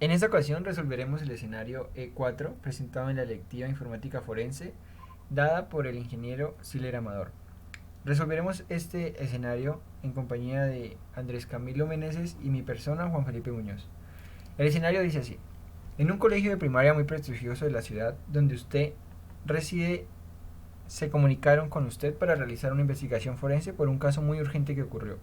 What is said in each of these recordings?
En esta ocasión resolveremos el escenario E4 presentado en la electiva Informática Forense dada por el ingeniero Siler Amador. Resolveremos este escenario en compañía de Andrés Camilo Meneses y mi persona Juan Felipe Muñoz. El escenario dice así: en un colegio de primaria muy prestigioso de la ciudad donde usted reside, se comunicaron con usted para realizar una investigación forense por un caso muy urgente que ocurrió.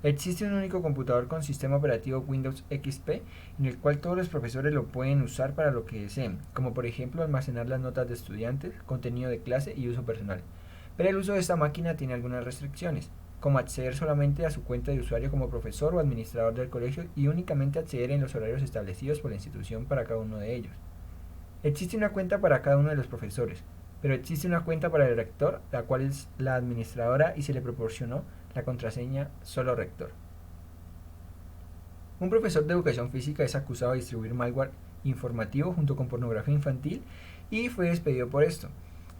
Existe un único computador con sistema operativo Windows XP en el cual todos los profesores lo pueden usar para lo que deseen, como por ejemplo almacenar las notas de estudiantes, contenido de clase y uso personal. Pero el uso de esta máquina tiene algunas restricciones, como acceder solamente a su cuenta de usuario como profesor o administrador del colegio y únicamente acceder en los horarios establecidos por la institución para cada uno de ellos. Existe una cuenta para cada uno de los profesores, pero existe una cuenta para el rector, la cual es la administradora y se le proporcionó la contraseña solo rector. Un profesor de educación física es acusado de distribuir malware informativo junto con pornografía infantil y fue despedido por esto.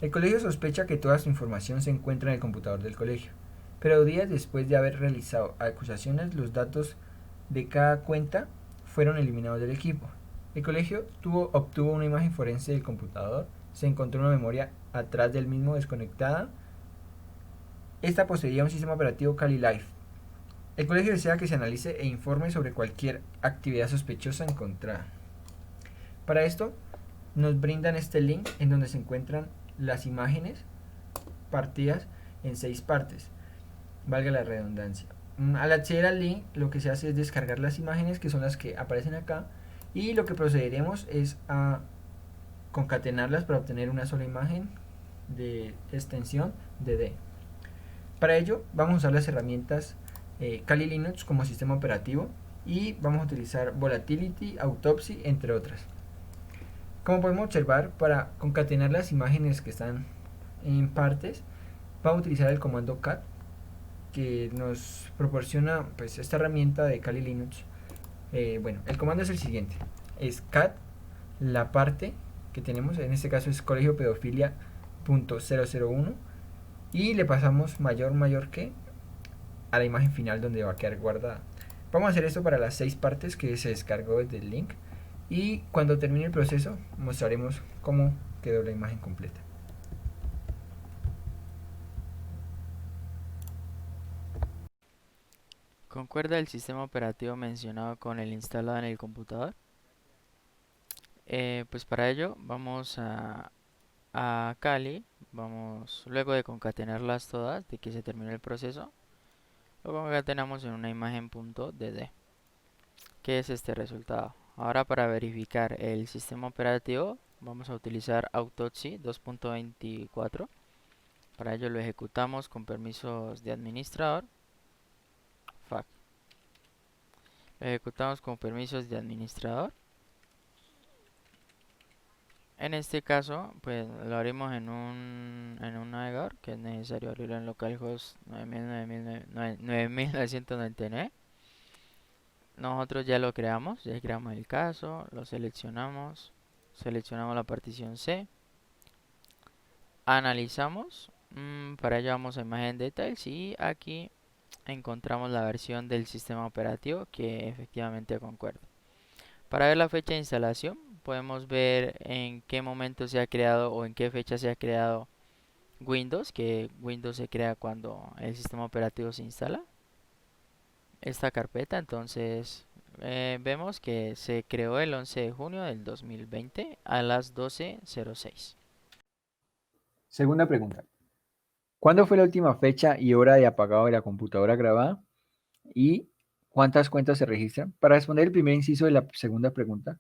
El colegio sospecha que toda su información se encuentra en el computador del colegio, pero días después de haber realizado acusaciones, los datos de cada cuenta fueron eliminados del equipo. El colegio obtuvo una imagen forense del computador, se encontró una memoria atrás del mismo desconectada. Esta poseía un sistema operativo Kali Life. El colegio desea que se analice e informe sobre cualquier actividad sospechosa encontrada. Para esto, nos brindan este link en donde se encuentran las imágenes partidas en 6 partes, valga la redundancia. Al acceder al link, lo que se hace es descargar las imágenes, que son las que aparecen acá, y lo que procederemos es a concatenarlas para obtener una sola imagen de extensión de D. Para ello, vamos a usar las herramientas Kali Linux como sistema operativo y vamos a utilizar Volatility, Autopsy, entre otras. Como podemos observar, para concatenar las imágenes que están en partes, vamos a utilizar el comando cat que nos proporciona pues esta herramienta de Kali Linux. Bueno, el comando es el siguiente: es cat la parte que tenemos, en este caso es colegio pedofilia.001, y le pasamos mayor que a la imagen final donde va a quedar guardada. Vamos a hacer esto para las 6 partes que se descargó desde el link, y cuando termine el proceso mostraremos cómo quedó la imagen completa. ¿Concuerda el sistema operativo mencionado con el instalado en el computador? Pues para ello vamos a Kali, vamos luego de concatenarlas todas, de que se terminó el proceso, lo concatenamos en una imagen .dd, que es este resultado. Ahora para verificar el sistema operativo vamos a utilizar Autopsy 2.24. Para ello lo ejecutamos con permisos de administrador. Fuck. Lo ejecutamos con permisos de administrador. En este caso, pues lo haremos en un navegador que es necesario abrirlo en localhost 9999. Nosotros ya lo creamos, ya creamos el caso, lo seleccionamos, seleccionamos la partición C, analizamos, para ello vamos a imagen details y aquí encontramos la versión del sistema operativo que efectivamente concuerda. Para ver la fecha de instalación, podemos ver en qué momento se ha creado o en qué fecha se ha creado Windows, que Windows se crea cuando el sistema operativo se instala. Esta carpeta, entonces vemos que se creó el 11 de junio del 2020 a las 12:06. Segunda pregunta: ¿cuándo fue la última fecha y hora de apagado de la computadora grabada? ¿Y cuántas cuentas se registran? Para responder el primer inciso de la segunda pregunta,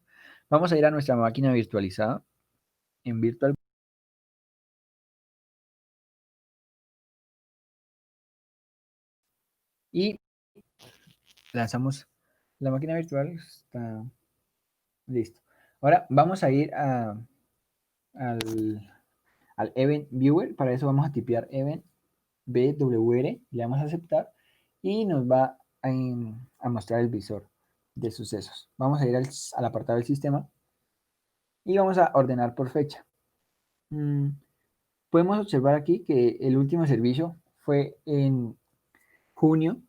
vamos a ir a nuestra máquina virtualizada en Virtual y lanzamos la máquina virtual. Está listo. Ahora vamos a ir al, al Event Viewer. Para eso vamos a tipear Event BWR, le damos a aceptar y nos va a mostrar el visor de sucesos. Vamos a ir al apartado del sistema y vamos a ordenar por fecha. Mm, Podemos observar aquí que el último servicio fue en junio.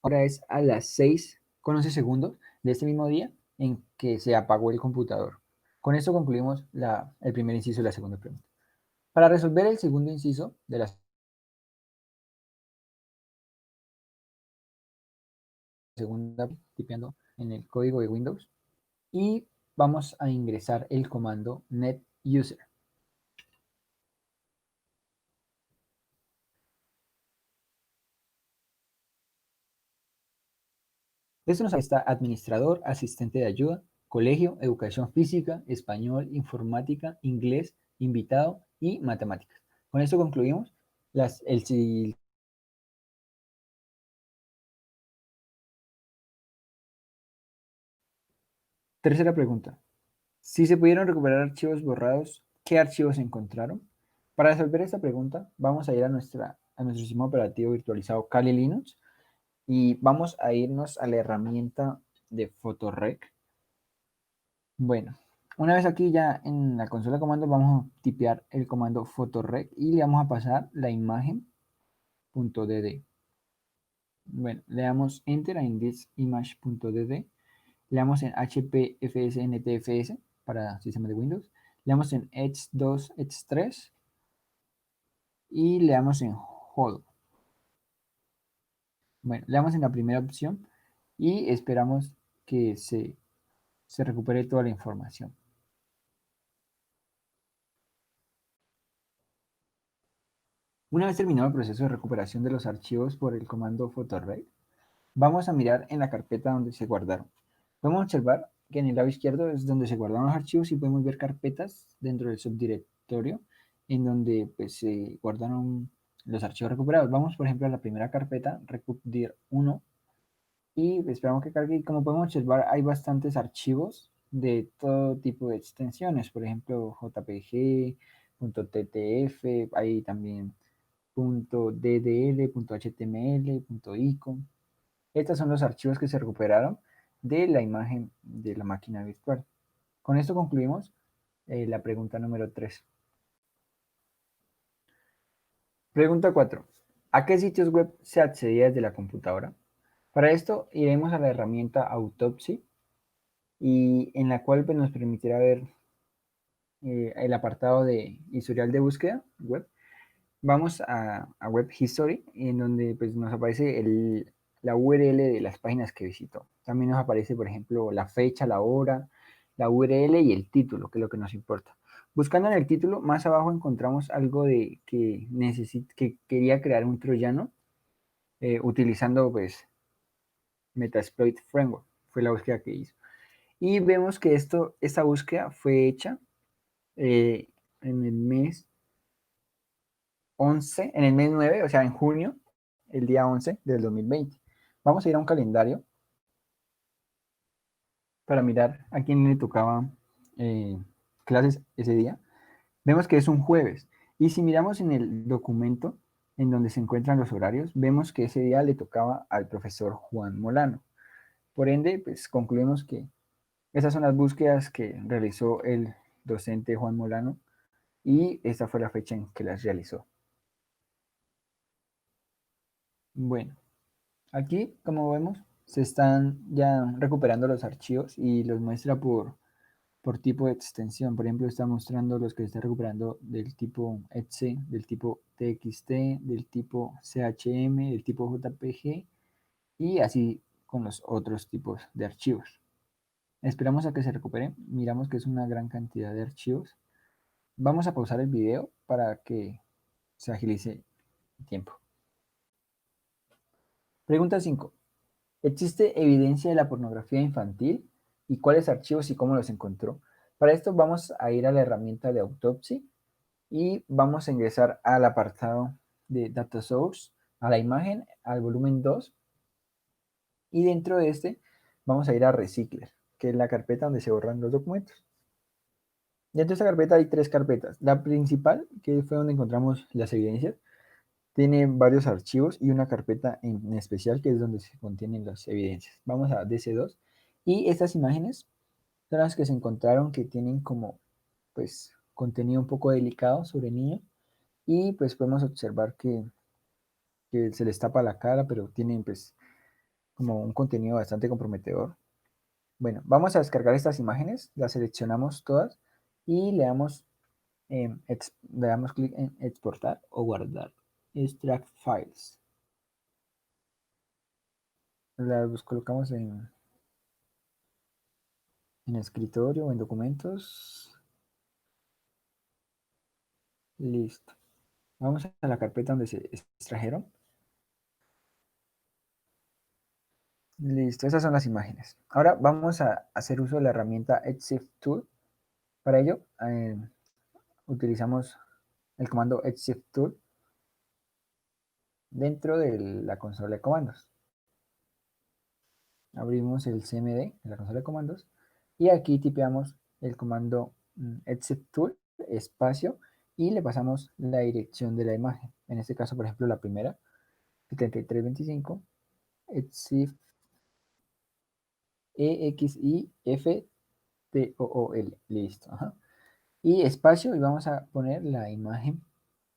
Ahora es a las 6:11 de este mismo día en que se apagó el computador. Con esto concluimos el primer inciso de la segunda pregunta. Para resolver el segundo inciso de la segunda, tipeando en el código de Windows y vamos a ingresar el comando netuser. Esto nos está administrador, asistente de ayuda, colegio, educación física, español, informática, inglés, invitado y matemáticas. Con esto concluimos el tercera pregunta. Si se pudieron recuperar archivos borrados, ¿qué archivos se encontraron? Para resolver esta pregunta, vamos a ir a nuestro sistema operativo virtualizado Kali Linux y vamos a irnos a la herramienta de Photorec. Bueno, una vez aquí ya en la consola de comandos vamos a tipear el comando Photorec y le vamos a pasar la imagen.dd. Bueno, le damos Enter en thisimage.dd, le damos en HPFS para sistema de Windows, le damos en Edge2, Edge3 y le damos en Hold. Bueno, le damos en la primera opción y esperamos que se recupere toda la información. Una vez terminado el proceso de recuperación de los archivos por el comando Photorec, vamos a mirar en la carpeta donde se guardaron. Podemos observar que en el lado izquierdo es donde se guardaron los archivos y podemos ver carpetas dentro del subdirectorio en donde pues, se guardaron los archivos recuperados. Vamos, por ejemplo, a la primera carpeta, recupdir 1, y esperamos que cargue. Y como podemos observar, hay bastantes archivos de todo tipo de extensiones, por ejemplo, JPG, .ttf, hay también .ddl, .html, .ico. Estos son los archivos que se recuperaron de la imagen de la máquina virtual. Con esto concluimos la pregunta número 3. Pregunta 4. ¿A qué sitios web se accedía desde la computadora? Para esto iremos a la herramienta Autopsy y en la cual pues, nos permitirá ver el apartado de historial de búsqueda web. Vamos a Web History, en donde pues, nos aparece la URL de las páginas que visitó. También nos aparece, por ejemplo, la fecha, la hora, la URL y el título, que es lo que nos importa. Buscando en el título, más abajo encontramos algo de que quería crear un troyano utilizando pues, Metasploit Framework. Fue la búsqueda que hizo. Y vemos que esta búsqueda fue hecha en el mes 11, en el mes 9, o sea, en junio, el día 11 del 2020. Vamos a ir a un calendario para mirar a quién le tocaba clases ese día. Vemos que es un jueves. Y si miramos en el documento en donde se encuentran los horarios, vemos que ese día le tocaba al profesor Juan Molano. Por ende, pues concluimos que esas son las búsquedas que realizó el docente Juan Molano y esta fue la fecha en que las realizó. Bueno, aquí, como vemos, se están ya recuperando los archivos y los muestra por tipo de extensión. Por ejemplo, está mostrando los que se están recuperando del tipo etc, del tipo txt, del tipo chm, del tipo jpg y así con los otros tipos de archivos. Esperamos a que se recupere. Miramos que es una gran cantidad de archivos. Vamos a pausar el video para que se agilice el tiempo. Pregunta 5. ¿Existe evidencia de la pornografía infantil? ¿Y cuáles archivos y cómo los encontró? Para esto vamos a ir a la herramienta de Autopsy y vamos a ingresar al apartado de Data Source, a la imagen, al volumen 2 y dentro de este vamos a ir a Recycler, que es la carpeta donde se borran los documentos. Dentro de esta carpeta hay 3 carpetas. La principal, que fue donde encontramos las evidencias, tiene varios archivos y una carpeta en especial que es donde se contienen las evidencias. Vamos a DC2 y estas imágenes son las que se encontraron que tienen como pues contenido un poco delicado sobre niños y pues podemos observar que se les tapa la cara pero tienen pues como un contenido bastante comprometedor. Bueno, vamos a descargar estas imágenes, las seleccionamos todas y le damos clic en exportar o guardar. Extract files. Las colocamos en escritorio o en documentos. Listo. Vamos a la carpeta donde se extrajeron. Listo, esas son las imágenes. Ahora vamos a hacer uso de la herramienta EdgeShift Tool. Para ello, utilizamos el comando EdgeShift Tool dentro de la consola de comandos. Abrimos el CMD en la consola de comandos y aquí tipeamos el comando EdgeShift Tool, espacio, y le pasamos la dirección de la imagen. En este caso, por ejemplo, la primera, 7325, EdgeShift EXIFTOOL. Listo. Ajá. Y espacio y vamos a poner la imagen,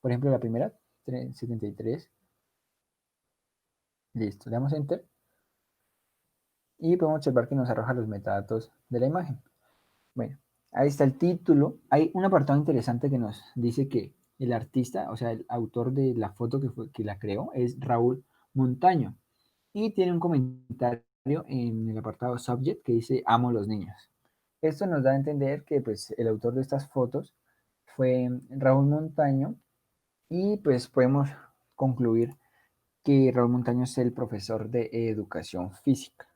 por ejemplo, la primera, 73. Listo. Le damos Enter y podemos observar que nos arroja los metadatos de la imagen. Bueno, ahí está el título. Hay un apartado interesante que nos dice que el artista, o sea, el autor de la foto que la creó, es Raúl Montaño. Y tiene un comentario en el apartado Subject que dice, amo los niños. Esto nos da a entender que pues, el autor de estas fotos fue Raúl Montaño y pues podemos concluir que Raúl Montaño es el profesor de educación física.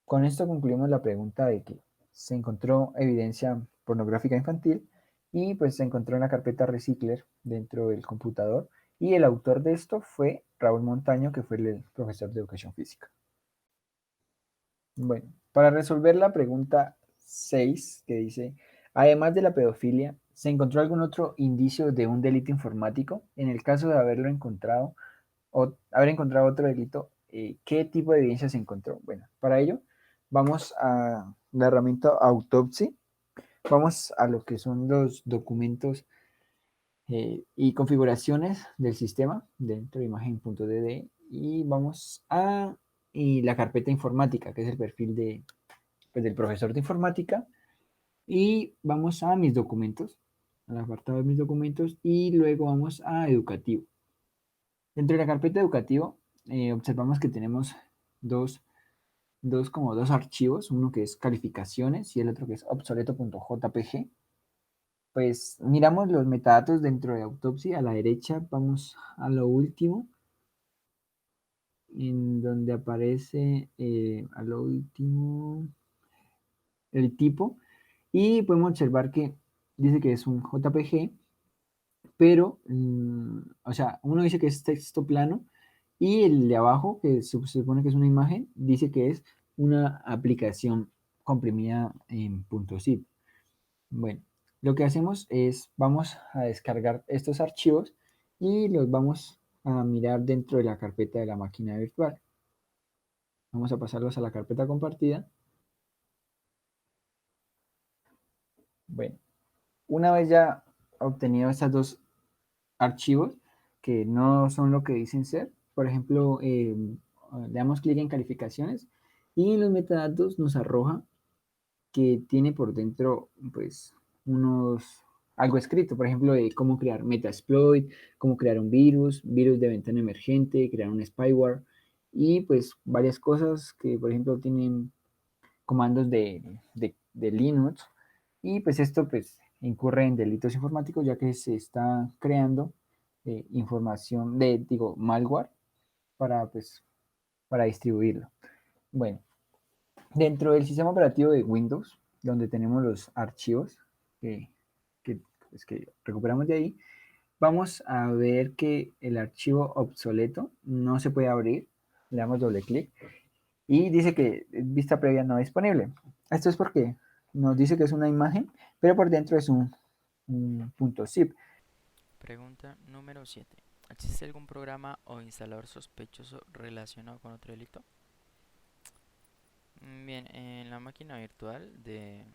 Con esto concluimos la pregunta de que se encontró evidencia pornográfica infantil y pues se encontró en la carpeta Recycler dentro del computador y el autor de esto fue Raúl Montaño, que fue el profesor de educación física. Bueno, para resolver la pregunta 6 que dice, además de la pedofilia, ¿se encontró algún otro indicio de un delito informático? En el caso de haberlo encontrado o haber encontrado otro delito, ¿qué tipo de evidencia se encontró? Bueno, para ello vamos a la herramienta Autopsy, vamos a lo que son los documentos y configuraciones del sistema dentro de imagen.dd y vamos a y la carpeta informática, que es el perfil pues, del profesor de informática, y vamos a mis documentos, al apartado de mis documentos, y luego vamos a educativo. Dentro de la carpeta educativo, observamos que tenemos dos, como dos archivos, uno que es calificaciones y el otro que es obsoleto.jpg. Pues miramos los metadatos dentro de autopsia. A la derecha vamos a lo último, en donde aparece a lo último el tipo. Y podemos observar que dice que es un JPG, pero, o sea, uno dice que es texto plano y el de abajo, que se supone que es una imagen, dice que es una aplicación comprimida en .zip. Bueno, lo que hacemos es, vamos a descargar estos archivos y los vamos a mirar dentro de la carpeta de la máquina virtual. Vamos a pasarlos a la carpeta compartida. Bueno, una vez ya obtenido estos dos archivos, que no son lo que dicen ser, por ejemplo, le damos clic en calificaciones y en los metadatos nos arroja que tiene por dentro, pues, algo escrito, por ejemplo, de cómo crear Metasploit, cómo crear un virus de ventana emergente, crear un spyware, y pues varias cosas que, por ejemplo, tienen comandos de Linux, y pues esto, pues, incurre en delitos informáticos, ya que se está creando información digo, malware para, pues, para distribuirlo. Bueno, dentro del sistema operativo de Windows, donde tenemos los archivos que, pues, que recuperamos de ahí, vamos a ver que el archivo obsoleto no se puede abrir. Le damos doble clic y dice que vista previa no disponible. Esto es porque nos dice que es una imagen, pero por dentro es un .zip. Pregunta número 7. ¿Existe algún programa o instalador sospechoso relacionado con otro delito? Bien, en la máquina virtual del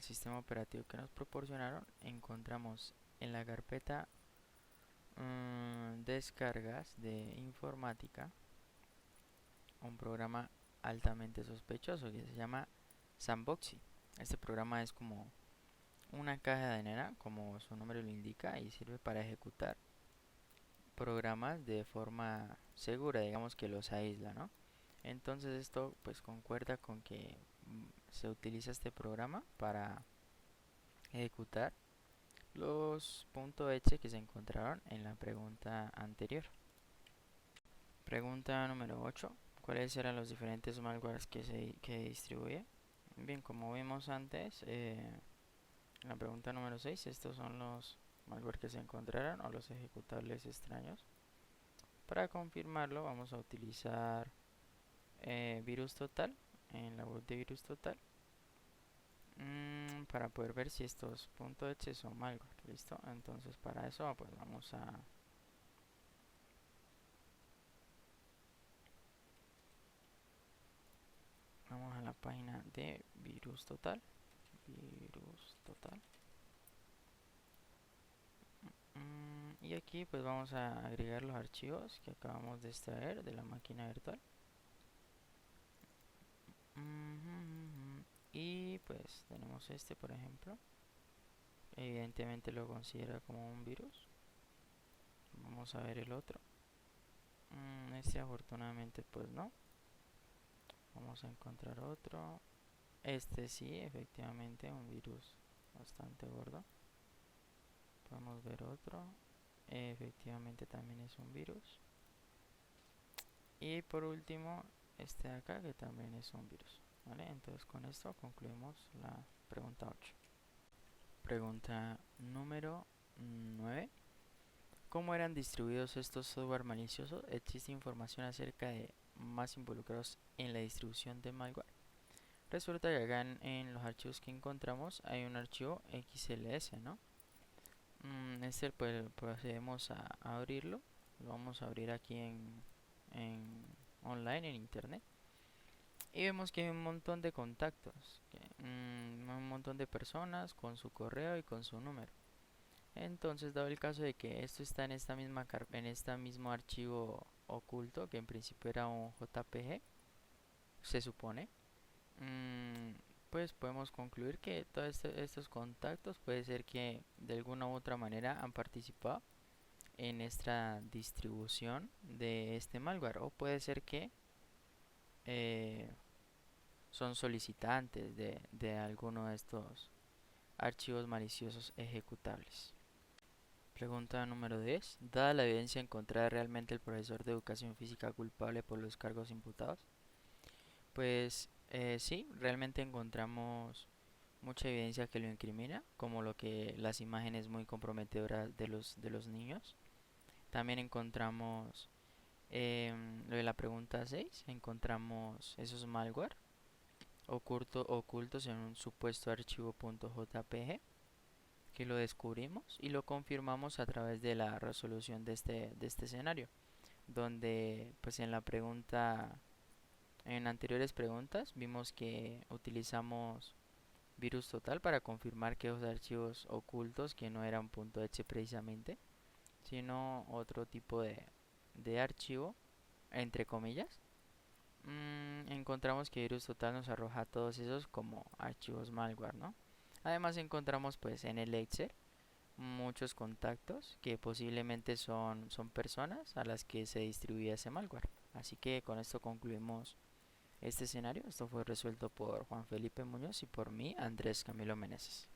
sistema operativo que nos proporcionaron encontramos en la carpeta descargas de informática un programa altamente sospechoso que se llama Sandboxy. Este programa es como una caja de arena, como su nombre lo indica, y sirve para ejecutar programas de forma segura, digamos que los aísla, ¿no? Entonces esto pues concuerda con que se utiliza este programa para ejecutar los .exe que se encontraron en la pregunta anterior. Pregunta número 8. ¿Cuáles eran los diferentes malwares que distribuye? Bien, como vimos antes, en la pregunta número 6, estos son los malware que se encontraron o los ejecutables extraños. Para confirmarlo vamos a utilizar virus total en la web de virus total para poder ver si estos .exe son malware. ¿Listo? Entonces para eso pues vamos a la página de virus total. Virus total. Y aquí pues vamos a agregar los archivos que acabamos de extraer de la máquina virtual. Y pues tenemos este, por ejemplo. Evidentemente lo considera como un virus. Vamos a ver el otro. Este afortunadamente pues no. Vamos a encontrar otro. Este sí, efectivamente un virus bastante gordo. Podemos ver otro. Efectivamente también es un virus. Y por último este de acá que también es un virus. ¿Vale? Entonces con esto concluimos la pregunta 8. Pregunta número 9. ¿Cómo eran distribuidos estos software maliciosos? ¿Existe información acerca de más involucrados en la distribución de malware? Resulta que acá en los archivos que encontramos hay un archivo XLS, ¿no? Este pues procedemos a abrirlo. Lo vamos a abrir aquí en online, en internet. Y vemos que hay un montón de contactos, un montón de personas con su correo y con su número. Entonces, dado el caso de que esto está en esta misma en este mismo archivo oculto, que en principio era un JPG, se supone, pues podemos concluir que todos estos contactos puede ser que de alguna u otra manera han participado en esta distribución de este malware, o puede ser que eh, son solicitantes de alguno de estos archivos maliciosos ejecutables. Pregunta número 10. Dada la evidencia encontrada, ¿realmente el profesor de educación física culpable por los cargos imputados? Pues sí, realmente encontramos mucha evidencia que lo incrimina, como lo que las imágenes muy comprometedoras de los niños. También encontramos lo de la pregunta 6, encontramos esos malware ocultos en un supuesto archivo .jpg que lo descubrimos y lo confirmamos a través de la resolución de este escenario, donde pues en anteriores preguntas vimos que utilizamos virus total para confirmar que esos archivos ocultos, que no eran .exe precisamente, sino otro tipo de archivo, entre comillas, encontramos que virus total nos arroja todos esos como archivos malware, ¿no? Además encontramos pues en el Excel muchos contactos que posiblemente son personas a las que se distribuye ese malware. Así que con esto concluimos este escenario. Esto fue resuelto por Juan Felipe Muñoz y por mí, Andrés Camilo Meneses.